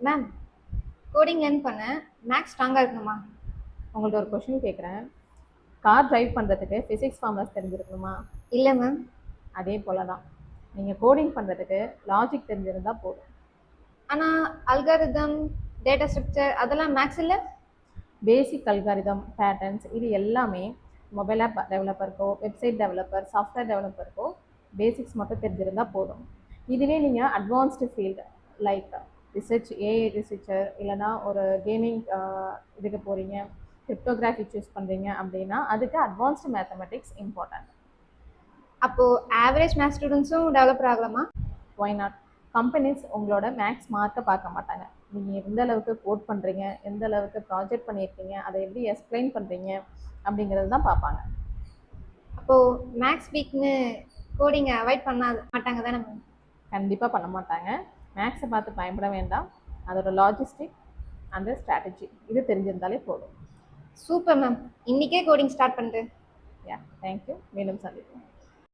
Ma'am, coding learn பண்ண maths ஸ்ட்ராங்காக இருக்கணுமா? உங்கள்ட்ட ஒரு கொஷின் கேட்குறேன். கார் டிரைவ் பண்ணுறதுக்கு ஃபிசிக்ஸ் ஃபார்முலாஸ் தெரிஞ்சிருக்கணுமா? இல்லை மேம். அதே போல தான் நீங்கள் கோடிங் பண்ணுறதுக்கு லாஜிக் தெரிஞ்சிருந்தால் போதும். ஆனால் அல்காரிதம், டேட்டா ஸ்ட்ரக்சர் அதெல்லாம் மேக்ஸ் இல்லை? பேசிக் அல்காரிதம், பேட்டர்ன்ஸ் இது எல்லாமே மொபைல் ஆப் டெவலப்பருக்கோ, வெப்சைட் டெவலப்பர், சாஃப்ட்வேர் டெவலப்பருக்கோ பேசிக்ஸ் மட்டும் தெரிஞ்சிருந்தால் போதும். இதுவே நீங்கள் advanced field like research, AI researcher, இல்லைனா ஒரு கேமிங் இதுக்கு போகிறீங்க, கிரிப்டோகிராஃபி சூஸ் பண்ணுறீங்க அப்படின்னா அதுக்கு அட்வான்ஸ்டு மேத்தமெட்டிக்ஸ் இம்பார்ட்டன்ட். அப்போது ஆவரேஜ் மேக்ஸ் ஸ்டூடெண்ட்ஸும் டெவலப்பர் ஆகலாமா? Why not? கம்பெனிஸ் உங்களோட மேக்ஸ் மார்க்கை பார்க்க மாட்டாங்க. நீங்கள் எந்த அளவுக்கு கோட் பண்ணுறீங்க, எந்த அளவுக்கு ப்ராஜெக்ட் பண்ணியிருக்கீங்க, அதை எப்படி எக்ஸ்பிளைன் பண்ணுறீங்க அப்படிங்கிறது தான் பார்ப்பாங்க. அப்போது மேக்ஸ் வீக்னு கோடிங்கை அவாய்ட் பண்ண மாட்டாங்க தானே மேம்? கண்டிப்பாக பண்ண மாட்டாங்க. மேக்ஸை பார்த்து பயப்பட வேண்டாம். அதோட லாஜிஸ்டிக் அண்ட் ஸ்ட்ராட்டஜி இது தெரிஞ்சிருந்தாலே போதும். Super ma'am. இன்றைக்கே கோடிங் ஸ்டார்ட் பண்ணுறேன். யா, தேங்க்யூ. மீண்டும் சந்திப்போம்.